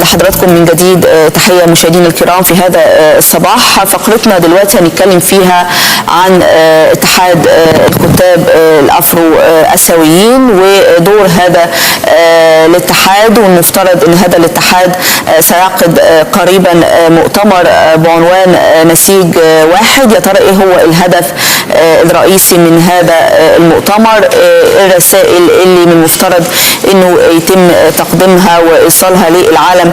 لحضراتكم من جديد. تحية مشاهدينا الكرام في هذا الصباح. فقرتنا دلوقتي هنتكلم فيها عن اتحاد الكتاب الافرو اسيويين ودور هذا الاتحاد، والمفترض ان هذا الاتحاد سيعقد قريبا مؤتمر بعنوان نسيج واحد. يا ترى ايه هو الهدف الرئيسي من هذا المؤتمر؟ الرسائل اللي من المفترض انه يتم تقديمها وايصالها للعالم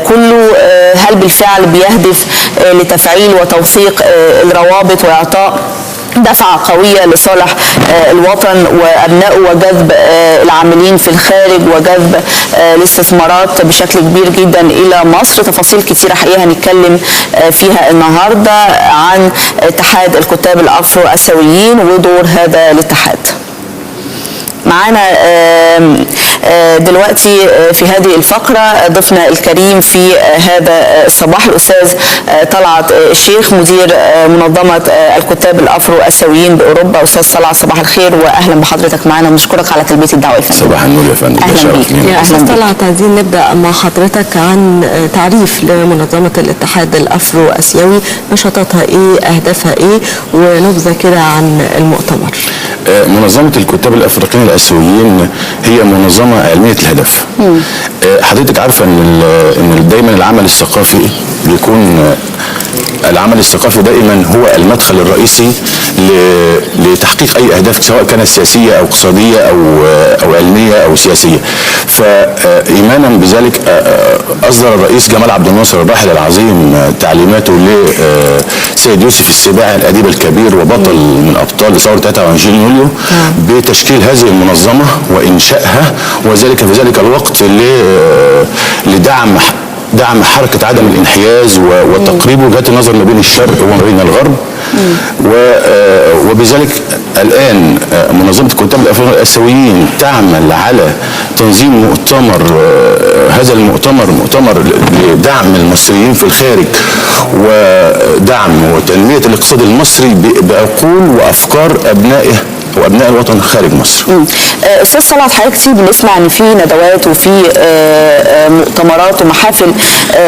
كله، هل بالفعل بيهدف لتفعيل وتوثيق الروابط واعطاء دفعة قوية لصالح الوطن وأبنائه وجذب العاملين في الخارج وجذب الاستثمارات بشكل كبير جدا إلى مصر؟ تفاصيل كثيرة حقيقة هنتكلم فيها النهاردة عن اتحاد الكتاب الأفرو آسيويين ودور هذا الاتحاد. معانا دلوقتي في هذه الفقرة ضيفنا الكريم في هذا الصباح الأستاذ طلعت الشيخ مدير منظمة الكتاب الأفرو آسيويين بأوروبا. أستاذ طلعت صباح الخير وأهلا بحضرتك معنا ونشكرك على تلبية الدعوة. صباح النور يا فندم. أهلا بيك يا أستاذ طلعت. عايزين نبدأ مع حضرتك عن تعريف لمنظمة الاتحاد الأفرو آسيوي، نشاطاتها إيه، أهدافها إيه، ونبذة كده عن المؤتمر. منظمة الكتاب الأفريقيين الآسيويين هي منظمة علمية الهدف. حضرتك عارفة إن دايما العمل الثقافي بيكون العمل الثقافي دائما هو المدخل الرئيسي لتحقيق اي اهداف، سواء كانت سياسيه او اقتصاديه او علميه او سياسيه. فايمانا بذلك اصدر الرئيس جمال عبد الناصر الراحل العظيم تعليماته لسيد يوسف السباعي الاديب الكبير وبطل من ابطال ثوره 23 يوليو بتشكيل هذه المنظمه وانشائها، وذلك في ذلك الوقت لدعم حركة عدم الانحياز وتقريب وجهات النظر ما بين الشرق وما بين الغرب. وبذلك الآن منظمة الكتاب الأفرو آسيويين تعمل على تنظيم مؤتمر، هذا المؤتمر مؤتمر لدعم المصريين في الخارج ودعم وتنمية الاقتصاد المصري بعقول وأفكار أبنائه وابناء الوطن خارج مصر. استاذ طلعت، حضرتك كتير بنسمع ان في ندوات وفي مؤتمرات ومحافل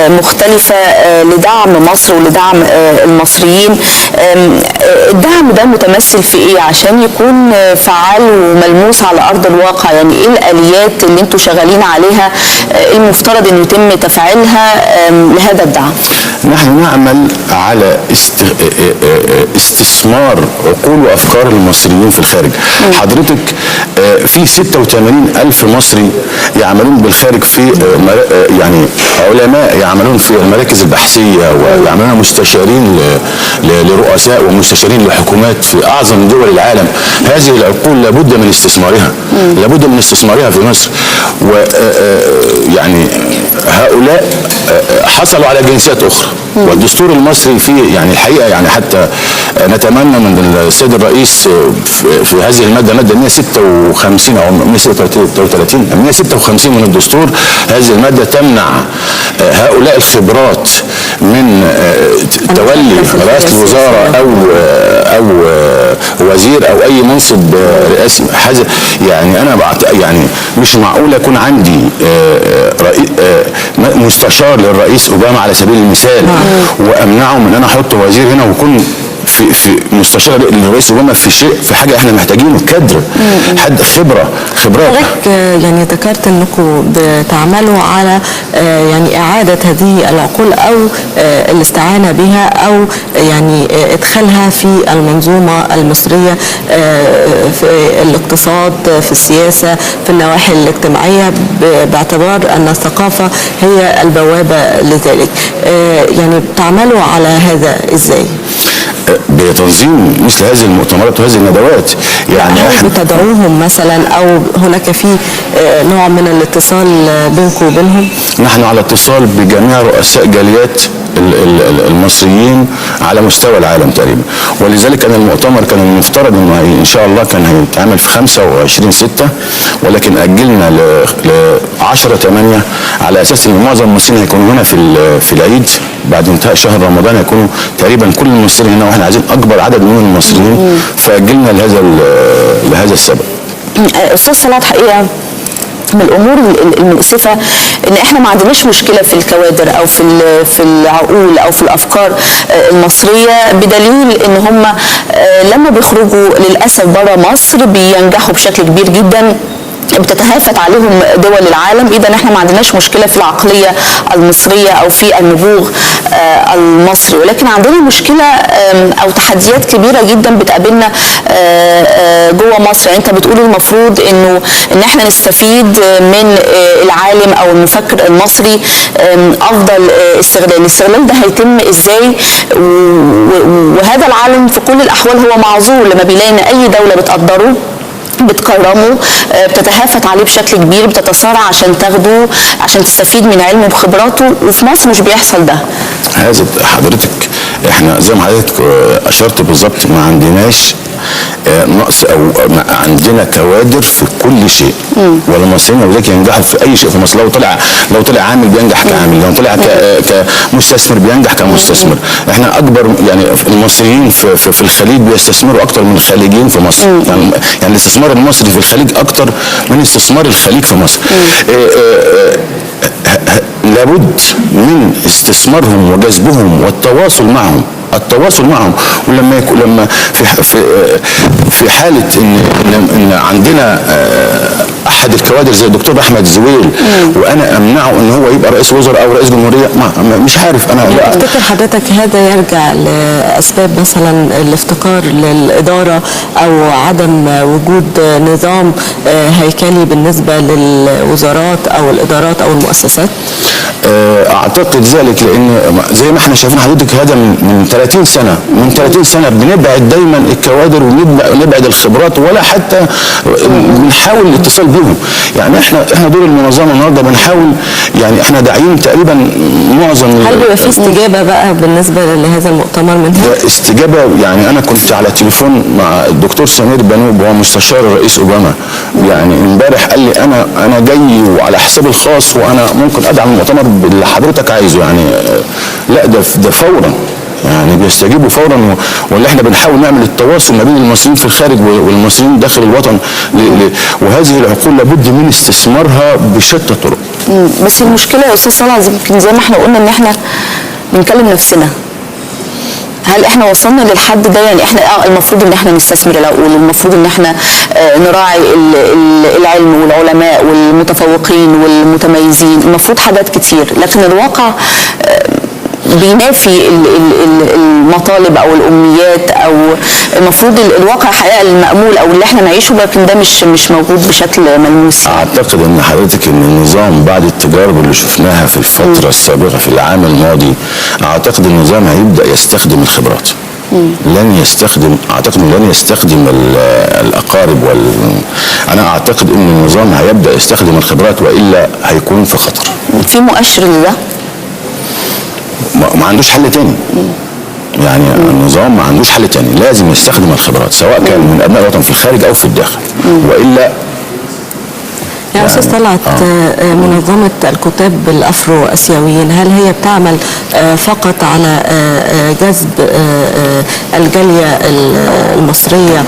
مختلفه لدعم مصر ولدعم المصريين. الدعم ده متمثل في ايه عشان يكون فعال وملموس على ارض الواقع؟ يعني ايه الاليات اللي انتم شغالين عليها المفترض انه يتم تفعيلها لهذا الدعم؟ نحن نعمل على استثمار عقول وافكار المصريين في الخارج. حضرتك في 86,000 مصري يعملون بالخارج، في يعني علماء يعملون في المراكز البحثيه ويعملون مستشارين لرؤساء ومستشارين لحكومات في اعظم دول العالم. هذه العقول لابد من استثمارها، لابد من استثمارها في مصر. ويعني هؤلاء حصلوا على جنسيات اخرى، والدستور المصري فيه يعني الحقيقه يعني حتى نتمنى من السيد الرئيس في هذه الماده، ماده 156 او 156 من الدستور، هذه الماده تمنع هؤلاء الخبرات من تولي رئاسه الوزاره او وزير او اي منصب رئاسي. يعني انا يعني مش معقول يكون عندي مستشار للرئيس اوباما على سبيل المثال وامنعه من ان انا احط وزير هنا ويكون في مستشار للرئيس اوباما في حاجه احنا محتاجينه، كادر، حد خبرات. حضرتك يعني ذكرت انكم بتعملوا على يعني اعاده هذه العقول او الاستعانه بها او يعني ادخالها في المنظومه المصريه في الاقتصاد، في السياسه، في النواحي الاجتماعيه، باعتبار ان الثقافه هي البوابه لذلك. يعني تعملوا على هذا ازاي؟ بتنظيم مثل هذه المؤتمرات وهذه الندوات. يعني هل بتدعوهم مثلا او هناك في نوع من الاتصال بينكم وبينهم؟ نحن على اتصال بجميع رؤساء جاليات المصريين على مستوى العالم تقريبا، ولذلك كان المؤتمر كان المفترض انه ان شاء الله كان هيتعمل في 25/6، ولكن اجلنا ل 10/8 على اساس ان معظم المصريين هيكونوا هنا في العيد بعد انتهاء شهر رمضان، هيكونوا تقريبا كل المصريين هنا واحنا عايزين اكبر عدد من المصريين، فاجلنا لهذا السبب. استاذ صلاح، حقيقه من الامور المؤسفه ان احنا ما عندناش مشكله في الكوادر او في العقول او في الافكار المصريه، بدليل ان هم لما بيخرجوا للاسف بره مصر بينجحوا بشكل كبير جدا، بتتهافت عليهم دول العالم. اذا احنا ما عندناش مشكله في العقليه المصريه او في النبوغ المصري، ولكن عندنا مشكله او تحديات كبيره جدا بتقابلنا جوه مصر. يعني انت بتقول المفروض ان احنا نستفيد من العالم او المفكر المصري افضل استغلال. الاستغلال ده هيتم ازاي؟ وهذا العالم في كل الاحوال هو معذور لما بيلاقي ان اي دوله بتقدره بتكرمه بتتهافت عليه بشكل كبير، بتتصارع عشان تاخده عشان تستفيد من علمه وخبراته، وفي مصر مش بيحصل ده. هذا حضرتك احنا زي ما حضرتك اشرت بالظبط، ما عندناش نقص او عندنا كوادر في كل شيء، والمصريين ولذلك ينجحوا في اي شيء في مصر. لو طلع عامل بينجح كعامل، لو طلع كمستثمر بينجح كمستثمر. احنا اكبر يعني المصريين في الخليج بيستثمروا اكتر من الخليجيين في مصر. يعني الاستثمار المصري في الخليج اكتر من استثمار الخليج في مصر. لابد من استثمارهم وجذبهم والتواصل معهم. ولما في حاله ان عندنا احد الكوادر زي الدكتور احمد زويل وانا امنعه ان هو يبقى رئيس وزراء او رئيس جمهوريه، مش عارف انا. تفتكر حضرتك هذا يرجع لاسباب مثلا الافتقار للاداره او عدم وجود نظام هيكلي بالنسبه للوزارات او الادارات او المؤسسات؟ اعتقد ذلك، لان زي ما احنا شايفين حضرتك هذا من 30 سنه بنبعد دايما الكوادر ونبعد الخبرات، ولا حتى بنحاول الاتصال بهم. يعني احنا دور المنظمه النهارده بنحاول، يعني احنا داعيين تقريبا معظم. هل بيبقى في استجابه بقى بالنسبه لهذا المؤتمر منها؟ استجابه، يعني انا كنت على تليفون مع الدكتور سمير بنوب وهو مستشار الرئيس اوباما، يعني امبارح قال لي انا جاي وعلى حسابي الخاص وانا ممكن ادعم المؤتمر باللي حضرتك عايزه. يعني لا ده فورا، يعني بيستجيبوا فورا. واللي احنا بنحاول نعمل التواصل ما بين المصريين في الخارج والمصريين داخل الوطن، وهذه العقول لابد من استثمارها بشتى الطرق. بس المشكله يا استاذ صالح يمكن زي ما احنا قلنا ان احنا بنكلم نفسنا. هل احنا وصلنا للحد ده؟ يعني احنا المفروض ان احنا نستثمر العقول، المفروض ان احنا نراعي العلم والعلماء والمتفوقين والمتميزين، المفروض حاجات كتير، لكن الواقع بينافي المطالب او الامنيات، او المفروض الواقع حقيقه المأمول او اللي احنا نعيشه، لكن ده مش موجود بشكل ملموس. اعتقد ان حضرتك ان النظام بعد التجارب اللي شفناها في الفتره السابقه في العام الماضي، اعتقد النظام هيبدا يستخدم الخبرات. اعتقد لن يستخدم الاقارب انا اعتقد ان النظام هيبدا يستخدم الخبرات، والا هيكون في خطر. في مؤشر لده؟ ما عندوش حل تاني. يعني النظام ما عندوش حل تاني، لازم يستخدم الخبرات سواء كان من ابناء الوطن في الخارج او في الداخل، والا. يا استاذ طلعت، منظمه الكتاب الافرو اسيويين هل هي بتعمل فقط على جذب الجاليه المصريه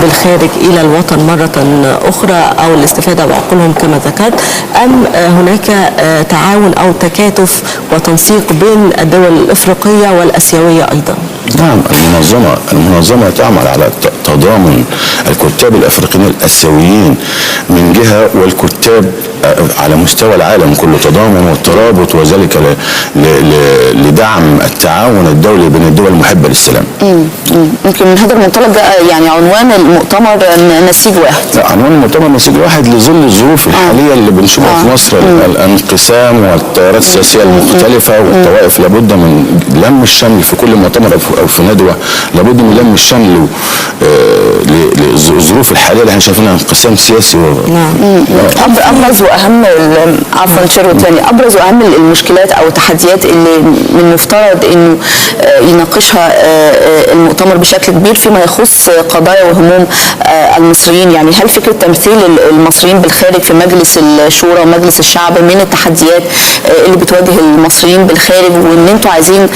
بالخارج الى الوطن مره اخرى او الاستفاده بعقولهم كما ذكرت، ام هناك تعاون او تكاتف وتنسيق بين الدول الافريقيه والاسيويه ايضا؟ نعم، المنظمه تعمل على تضامن الكتاب الافريقيين الاسيويين من جهه، والكتاب على مستوى العالم كله، تضامن والترابط، وذلك لدعم التعاون الدولي بين الدول المحبه للسلام. يمكن من هذا المنطلق ده يعني عنوان المؤتمر نسيج واحد. لا، عنوان المؤتمر نسيج واحد لظل الظروف الحاليه اللي بنشوفها في مصر، الانقسام والتيارات السياسيه المختلفه والطوائف. لابد من لم الشمل في كل مؤتمر او في ندوه، لابد من لم الشمل للظروف الحاليه اللي احنا شايفينها، انقسام سياسي. ابرز واهم عفوا شروت، يعني ابرز واهم المشكلات او التحديات اللي من المفترض انه يناقشها المؤتمر بشكل كبير فيما يخص قضايا وهموم المصريين. يعني هل فكره تمثيل المصريين بالخارج في مجلس الشورى ومجلس الشعب من التحديات اللي بتواجه المصريين بالخارج، وان انتوا عايزين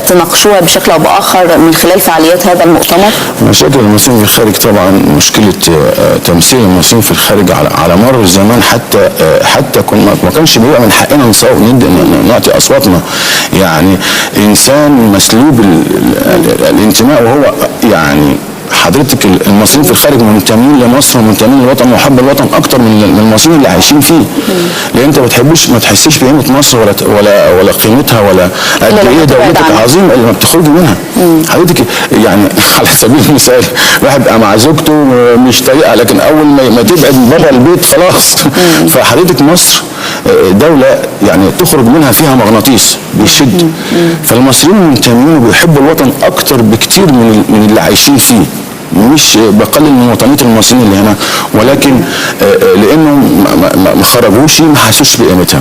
تناقشوها بشكل او اخر من خلال فعاليات هذا المؤتمر؟ مشاكل المصريين في الخارج طبعا مشكله تمثيل المصريين في الخارج على مر الزمان، حتى ما كانش بيبقى من حقنا نعطي اصواتنا. يعني انسان مسلوب الانتماء، وهو يعني حضرتك المصريين في الخارج منتمين لمصر ومنتمين للوطن وحب الوطن اكتر من المصريين اللي عايشين فيه، لان انت ما تحسش بقيمه مصر ولا قيمتها ولا قد ايه دولتك عظيمه اللي ما بتخرجي منها. حضرتك يعني على سبيل المثال واحد بقى مع زوجته مش طايقها، لكن اول ما تبعد بره البيت خلاص. فحضرتك مصر دولة يعني تخرج منها فيها مغناطيس بيشد، فالمصريين منتمين وبيحبوا الوطن اكتر بكتير من اللي عايشين فيه. مش بقلل من وطنيه المصريين اللي هنا، ولكن لانهم ما خرجوش ما حسوش بقيمتها.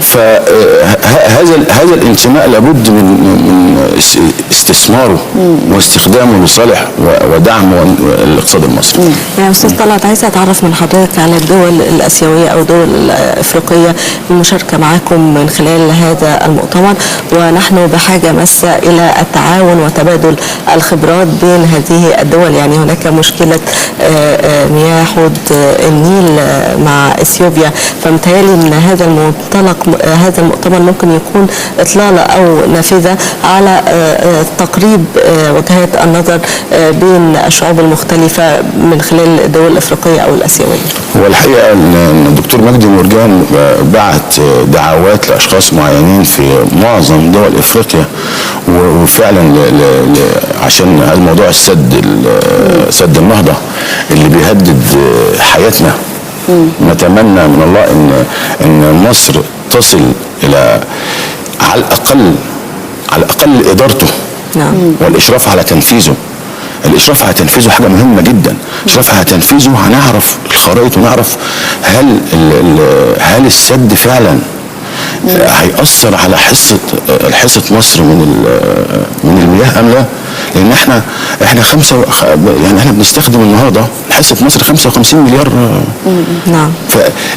فهذا الانتماء لابد من استثماره واستخدامه لصالح ودعم الاقتصاد المصري. يا استاذ طلعت، عايزه اتعرف من حضرتك على الدول الاسيويه او الدول الافريقيه المشاركه معاكم من خلال هذا المؤتمر، ونحن بحاجه ماسه الى التعاون وتبادل الخبرات بين هذه الدول. يعني هناك مشكلة مياه حوض النيل مع اثيوبيا، فمتهيألي ان هذا المؤتمر ممكن يكون اطلالة او نافذة على تقريب وجهات النظر بين الشعوب المختلفة من خلال الدول الافريقية او الاسيوية. هو الحقيقة ان الدكتور مجدي مرجان بعت دعوات لاشخاص معينين في معظم دول افريقيا، وفعلا عشان الموضوع سد النهضة اللي بيهدد حياتنا. نتمنى من الله ان مصر تصل الى على الاقل ادارته والاشراف على تنفيذه. الاشراف على تنفيذه حاجه مهمه جدا. الاشراف على تنفيذه هنعرف الخرائط ونعرف هل السد فعلا هيأثر على حصة مصر من المياه أم لا؟ لأن احنا يعني احنا بنستخدم النهارده حصة مصر 55 مليار. نعم.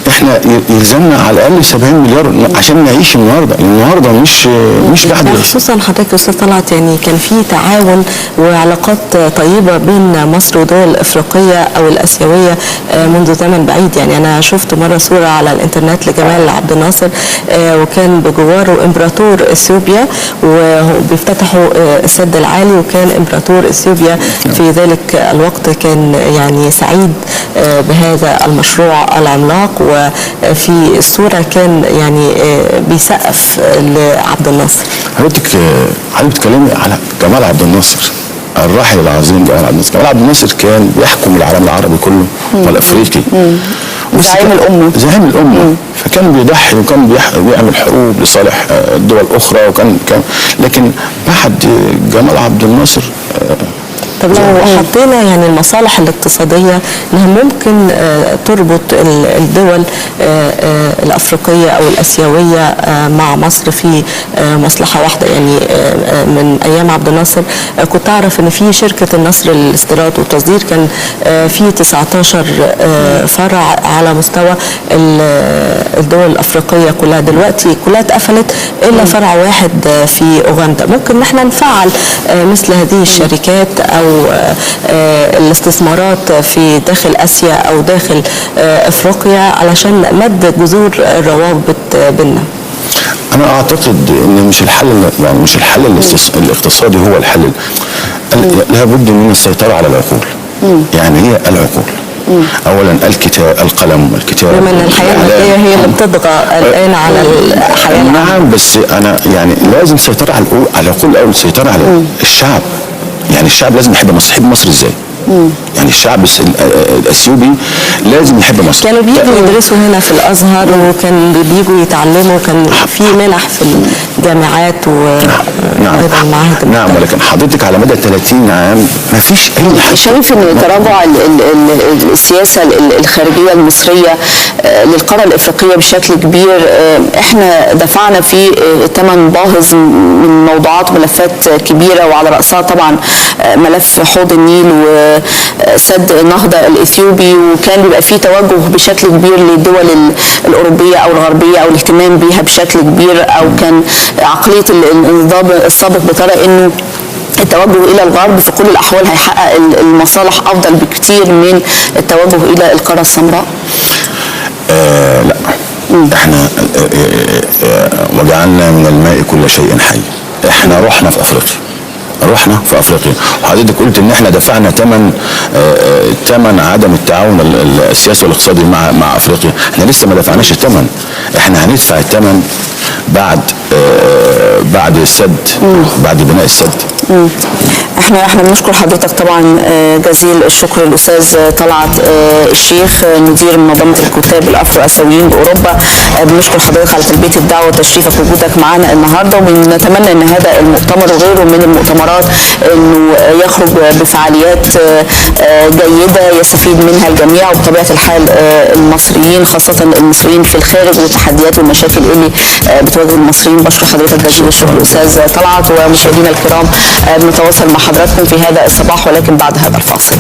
فاحنا يلزمنا على الأقل 70 مليار عشان نعيش النهارده مش بعد. خصوصا حضرتك يا أستاذ طلعت، يعني كان في تعاون وعلاقات طيبة بين مصر ودول الأفريقية أو الآسيوية منذ زمن بعيد. يعني أنا شفت مرة صورة على الإنترنت لجمال عبد الناصر وكان بجواره إمبراطور إثيوبيا وبيفتتحوا السد العالي، وكان إمبراطور إثيوبيا في ذلك الوقت كان يعني سعيد بهذا المشروع العملاق، وفي الصورة كان يعني بيسقف لعبد الناصر. حضرتك بتتكلمي على جمال عبد الناصر الراحل العظيم جمال عبد الناصر. جمال عبد الناصر كان بيحكم العالم العربي كله والافريقي، زعيم الامه. فكان بيضحي وكان بيعمل حروب لصالح الدول الاخرى، لكن بعد جمال عبد الناصر طب لو حطينا يعني المصالح الاقتصادية انها ممكن تربط الدول الافريقية او الاسيوية مع مصر في مصلحة واحدة. يعني من ايام عبد الناصر كنت اعرف ان في شركة النصر للاستيراد والتصدير كان في 19 فرع على مستوى الدول الافريقية كلها، دلوقتي كلها اتقفلت الا فرع واحد في اوغندا. ممكن نحن نفعل مثل هذه الشركات او الاستثمارات في داخل اسيا او داخل افريقيا علشان مد جذور الروابط بيننا. انا اعتقد ان مش الحل الاقتصادي هو الحل. لابد من السيطره على العقول. يعني هي العقول اولا القلم والكتاب، بما ان الحياه الماديه هي اللي بتطغى الان على الحياه. نعم، بس انا يعني لازم سيطره على العقول او السيطره على الشعب. يعني الشعب لازم يحب مصر ازاي؟ يعني الشعب الاثيوبي لازم يحب مصر. كانوا بيجوا يدرسوا هنا في الازهر، وكان بيجوا يتعلموا، كان في منح في الجامعات وايضا المعاهد. نعم، ولكن حضرتك على مدى 30 عام ما فيش اي حاجه. شايف ان تراجع السياسه الخارجيه المصريه للقاره الافريقيه بشكل كبير، احنا دفعنا فيه ثمن باهظ من موضوعات ملفات كبيره، وعلى راسها طبعا ملف حوض النيل وسد النهضه الاثيوبي، وكان بيبقى فيه توجه بشكل كبير للدول الاوروبيه او الغربيه او الاهتمام بيها بشكل كبير، او كان عقليه النظام السابق بترى انه التوجه الى الغرب في كل الاحوال هيحقق المصالح افضل بكتير من التوجه الى القاره السمراء؟ لا، احنا وجعلنا من الماء كل شيء حي. احنا رحنا في افريقيا، وحضرتك قلت ان احنا دفعنا ثمن عدم التعاون السياسي والاقتصادي مع افريقيا. احنا لسه ما دفعناش الثمن، احنا هندفع الثمن بعد السد، بعد بناء السد. احنا بنشكر حضرتك طبعا جزيل الشكر الاستاذ طلعت الشيخ مدير منظمه الكتاب الافرو اسيويين باوروبا. بنشكر حضرتك على تلبيه الدعوه وتشريفك وجودك معنا النهارده، ونتمنى ان هذا المؤتمر وغيره من المؤتمرات انه يخرج بفعاليات جيده يستفيد منها الجميع، وبطبيعه الحال المصريين خاصه المصريين في الخارج والتحديات والمشاكل اللي بتواجه المصريين. بشكر حضرتك جزيل الشكر استاذ طلعت. ومشاهدينا الكرام بنتواصل مع حضراتكم في هذا الصباح ولكن بعد هذا الفاصل.